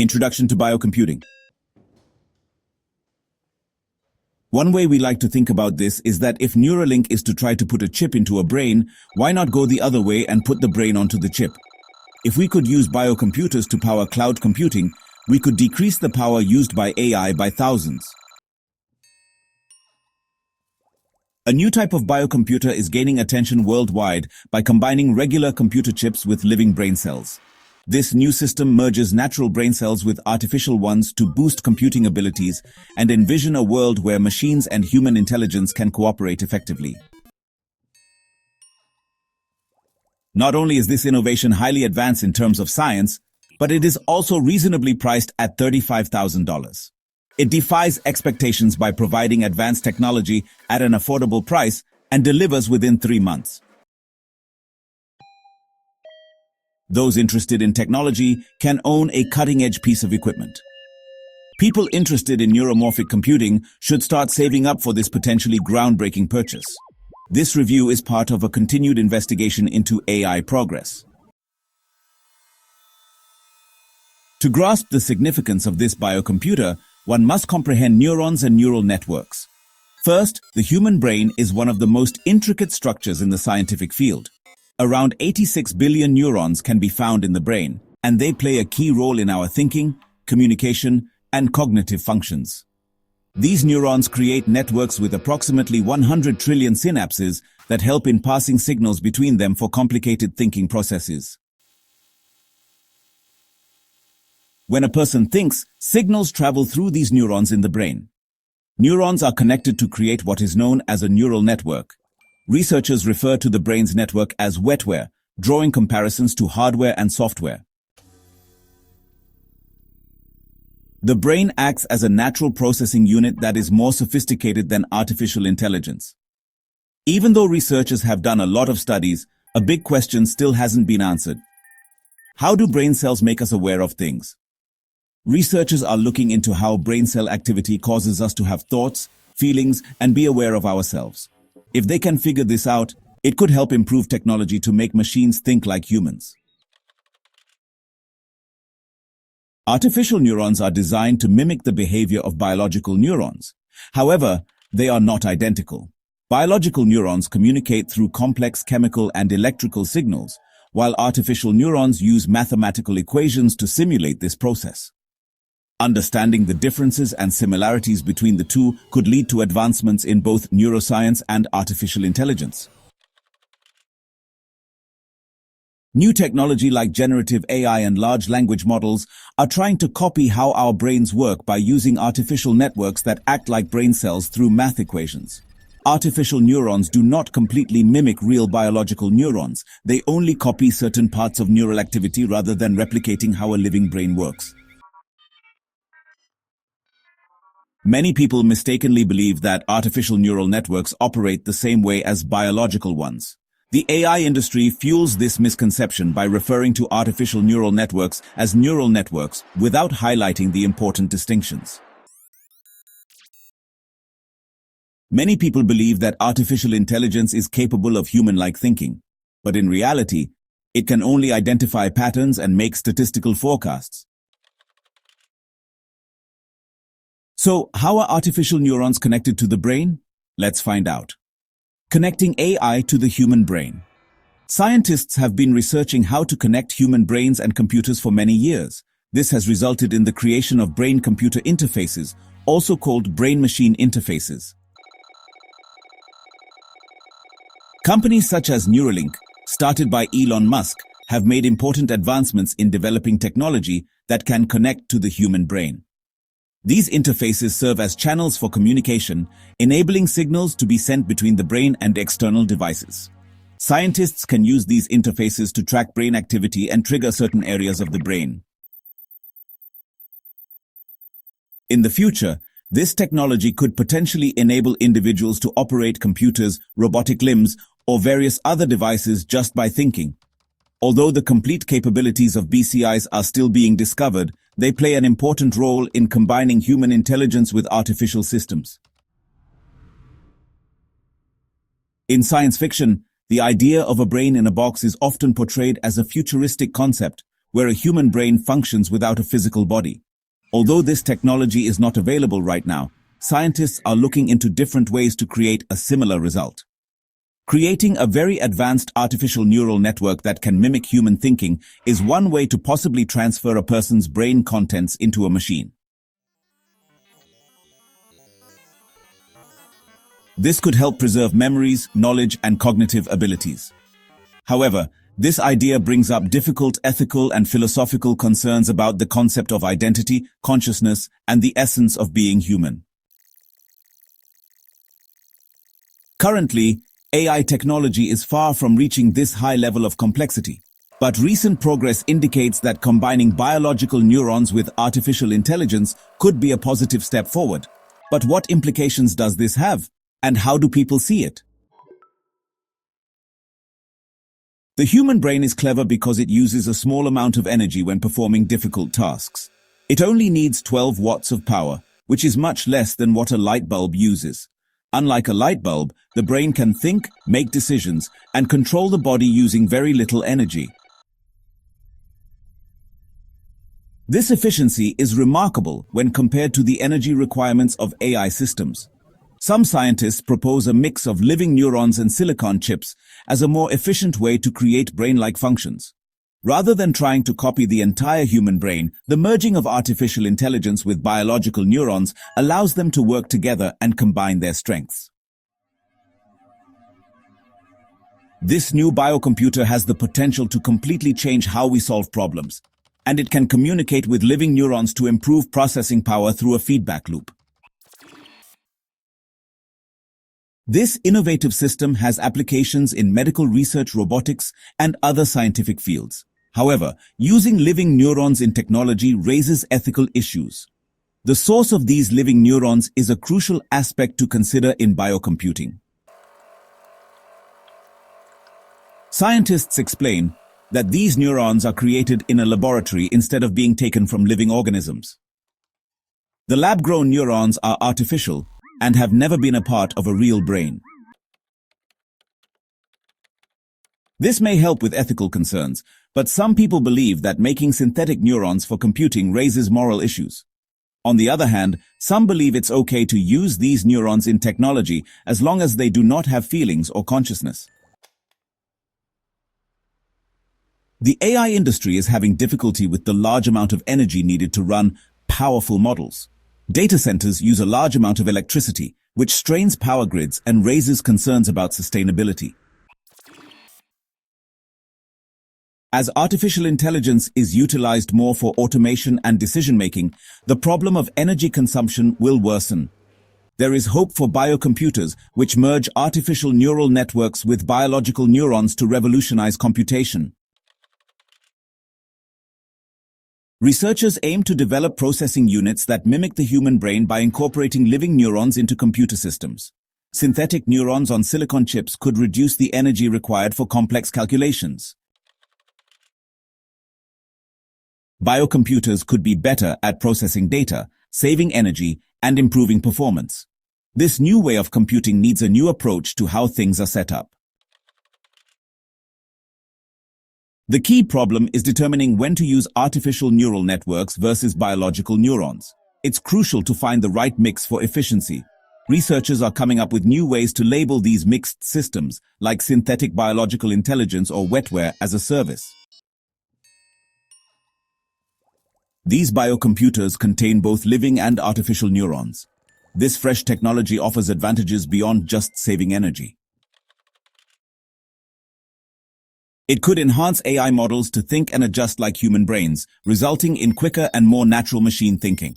Introduction to Biocomputing. One way we like to think about this is that if Neuralink is to try to put a chip into a brain, why not go the other way and put the brain onto the chip? If we could use biocomputers to power cloud computing, we could decrease the power used by AI by thousands. A new type of biocomputer is gaining attention worldwide by combining regular computer chips with living brain cells. This new system merges natural brain cells with artificial ones to boost computing abilities and envision a world where machines and human intelligence can cooperate effectively. Not only is this innovation highly advanced in terms of science, but it is also reasonably priced at $35,000. It defies expectations by providing advanced technology at an affordable price and delivers within 3 months. Those interested in technology can own a cutting-edge piece of equipment. People interested in neuromorphic computing should start saving up for this potentially groundbreaking purchase. This review is part of a continued investigation into AI progress. To grasp the significance of this biocomputer, one must comprehend neurons and neural networks. First, the human brain is one of the most intricate structures in the scientific field. Around 86 billion neurons can be found in the brain, and they play a key role in our thinking, communication, and cognitive functions. These neurons create networks with approximately 100 trillion synapses that help in passing signals between them for complicated thinking processes. When a person thinks, signals travel through these neurons in the brain. Neurons are connected to create what is known as a neural network. Researchers refer to the brain's network as Wetware, drawing comparisons to hardware and software. The brain acts as a natural processing unit that is more sophisticated than artificial intelligence. Even though researchers have done a lot of studies, a big question still hasn't been answered. How do brain cells make us aware of things? Researchers are looking into how brain cell activity causes us to have thoughts, feelings, and be aware of ourselves. If they can figure this out, it could help improve technology to make machines think like humans. Artificial neurons are designed to mimic the behavior of biological neurons. However, they are not identical. Biological neurons communicate through complex chemical and electrical signals, while artificial neurons use mathematical equations to simulate this process. Understanding the differences and similarities between the two could lead to advancements in both neuroscience and artificial intelligence. New technology like generative AI and large language models are trying to copy how our brains work by using artificial networks that act like brain cells through math equations. Artificial neurons do not completely mimic real biological neurons. They only copy certain parts of neural activity rather than replicating how a living brain works. Many people mistakenly believe that artificial neural networks operate the same way as biological ones. The AI industry fuels this misconception by referring to artificial neural networks as neural networks without highlighting the important distinctions. Many people believe that artificial intelligence is capable of human-like thinking, but in reality, it can only identify patterns and make statistical forecasts. So, how are artificial neurons connected to the brain? Let's find out. Connecting AI to the human brain. Scientists have been researching how to connect human brains and computers for many years. This has resulted in the creation of brain-computer interfaces, also called brain-machine interfaces. Companies such as Neuralink, started by Elon Musk, have made important advancements in developing technology that can connect to the human brain. These interfaces serve as channels for communication, enabling signals to be sent between the brain and external devices. Scientists can use these interfaces to track brain activity and trigger certain areas of the brain. In the future, this technology could potentially enable individuals to operate computers, robotic limbs, or various other devices just by thinking. Although the complete capabilities of BCIs are still being discovered, they play an important role in combining human intelligence with artificial systems. In science fiction, the idea of a brain in a box is often portrayed as a futuristic concept, where a human brain functions without a physical body. Although this technology is not available right now, scientists are looking into different ways to create a similar result. Creating a very advanced artificial neural network that can mimic human thinking is one way to possibly transfer a person's brain contents into a machine. This could help preserve memories, knowledge, and cognitive abilities. However, this idea brings up difficult ethical and philosophical concerns about the concept of identity, consciousness, and the essence of being human. Currently, AI technology is far from reaching this high level of complexity. But recent progress indicates that combining biological neurons with artificial intelligence could be a positive step forward. But what implications does this have? And how do people see it? The human brain is clever because it uses a small amount of energy when performing difficult tasks. It only needs 12 watts of power, which is much less than what a light bulb uses. Unlike a light bulb, the brain can think, make decisions, and control the body using very little energy. This efficiency is remarkable when compared to the energy requirements of AI systems. Some scientists propose a mix of living neurons and silicon chips as a more efficient way to create brain-like functions. Rather than trying to copy the entire human brain, the merging of artificial intelligence with biological neurons allows them to work together and combine their strengths. This new biocomputer has the potential to completely change how we solve problems, and it can communicate with living neurons to improve processing power through a feedback loop. This innovative system has applications in medical research, robotics, and other scientific fields. However, using living neurons in technology raises ethical issues. The source of these living neurons is a crucial aspect to consider in biocomputing. Scientists explain that these neurons are created in a laboratory instead of being taken from living organisms. The lab-grown neurons are artificial and have never been a part of a real brain. This may help with ethical concerns, but some people believe that making synthetic neurons for computing raises moral issues. On the other hand, some believe it's okay to use these neurons in technology as long as they do not have feelings or consciousness. The AI industry is having difficulty with the large amount of energy needed to run powerful models. Data centers use a large amount of electricity, which strains power grids and raises concerns about sustainability. As artificial intelligence is utilized more for automation and decision-making, the problem of energy consumption will worsen. There is hope for biocomputers, which merge artificial neural networks with biological neurons to revolutionize computation. Researchers aim to develop processing units that mimic the human brain by incorporating living neurons into computer systems. Synthetic neurons on silicon chips could reduce the energy required for complex calculations. Biocomputers could be better at processing data, saving energy, and improving performance. This new way of computing needs a new approach to how things are set up. The key problem is determining when to use artificial neural networks versus biological neurons. It's crucial to find the right mix for efficiency. Researchers are coming up with new ways to label these mixed systems, like synthetic biological intelligence or Wetware as a service. These biocomputers contain both living and artificial neurons. This fresh technology offers advantages beyond just saving energy. It could enhance AI models to think and adjust like human brains, resulting in quicker and more natural machine thinking.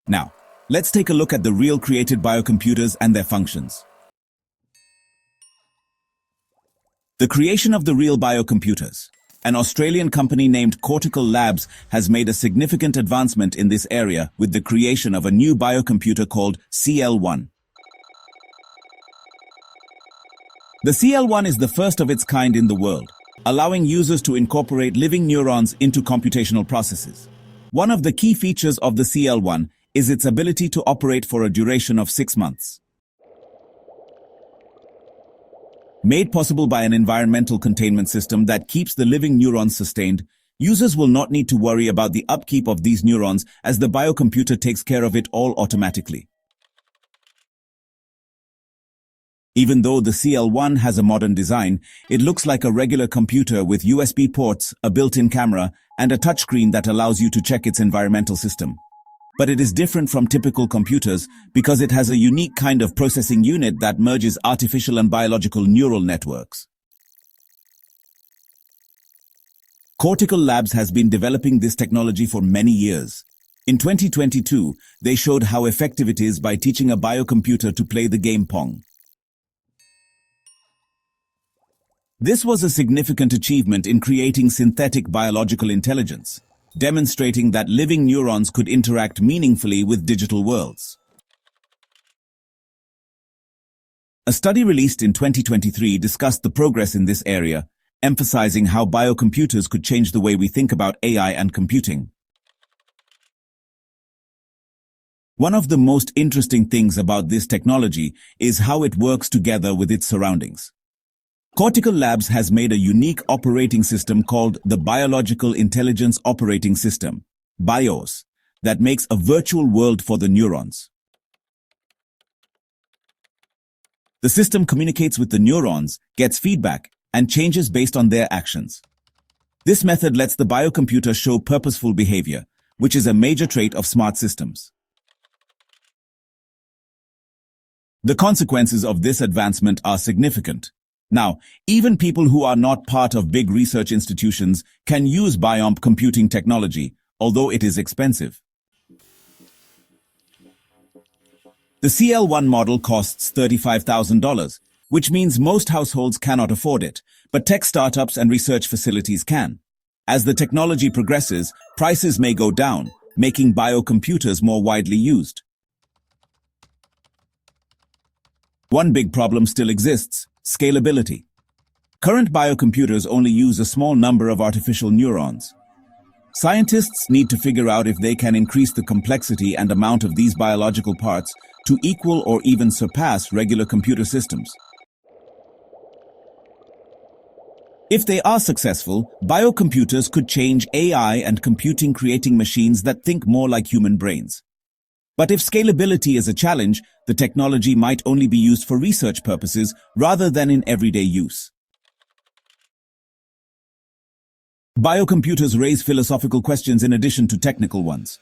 Now, let's take a look at the real created biocomputers and their functions. The creation of the real biocomputers. An Australian company named Cortical Labs has made a significant advancement in this area with the creation of a new biocomputer called CL1. The CL1 is the first of its kind in the world, allowing users to incorporate living neurons into computational processes. One of the key features of the CL1 is its ability to operate for a duration of 6 months. Made possible by an environmental containment system that keeps the living neurons sustained, Users will not need to worry about the upkeep of these neurons as the biocomputer takes care of it all automatically. Even though the CL1 has a modern design, it looks like a regular computer with USB ports, a built-in camera, and a touchscreen that allows you to check its environmental system. But it is different from typical computers because it has a unique kind of processing unit that merges artificial and biological neural networks. Cortical Labs has been developing this technology for many years. In 2022, they showed how effective it is by teaching a biocomputer to play the game Pong. This was a significant achievement in creating synthetic biological intelligence, demonstrating that living neurons could interact meaningfully with digital worlds. A study released in 2023 discussed the progress in this area, emphasizing how biocomputers could change the way we think about AI and computing. One of the most interesting things about this technology is how it works together with its surroundings. Cortical Labs has made a unique operating system called the Biological Intelligence Operating System, BIOS, that makes a virtual world for the neurons. The system communicates with the neurons, gets feedback, and changes based on their actions. This method lets the biocomputer show purposeful behavior, which is a major trait of smart systems. The consequences of this advancement are significant. Now, even people who are not part of big research institutions can use biomp computing technology, although it is expensive. The CL1 model costs $35,000, which means most households cannot afford it, but tech startups and research facilities can. As the technology progresses, prices may go down, making biocomputers more widely used. One big problem still exists: scalability. Current biocomputers only use a small number of artificial neurons. Scientists need to figure out if they can increase the complexity and amount of these biological parts to equal or even surpass regular computer systems. If they are successful, biocomputers could change AI and computing, creating machines that think more like human brains. But if scalability is a challenge, the technology might only be used for research purposes rather than in everyday use. Biocomputers raise philosophical questions in addition to technical ones.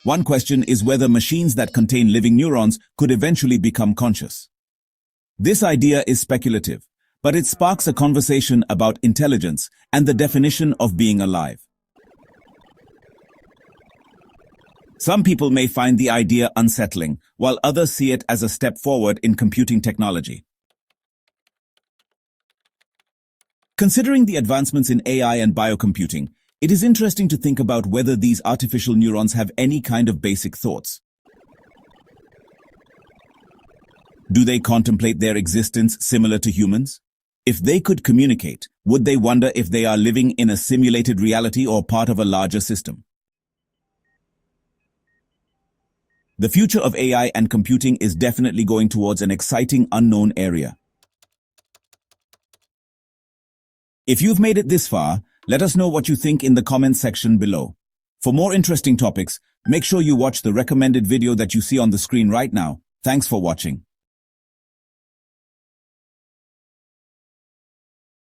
One question is whether machines that contain living neurons could eventually become conscious. This idea is speculative, but it sparks a conversation about intelligence and the definition of being alive. Some people may find the idea unsettling, while others see it as a step forward in computing technology. Considering the advancements in AI and biocomputing, it is interesting to think about whether these artificial neurons have any kind of basic thoughts. Do they contemplate their existence similar to humans? If they could communicate, would they wonder if they are living in a simulated reality or part of a larger system? The future of AI and computing is definitely going towards an exciting unknown area. If you've made it this far, let us know what you think in the comments section below. For more interesting topics, make sure you watch the recommended video that you see on the screen right now. Thanks for watching.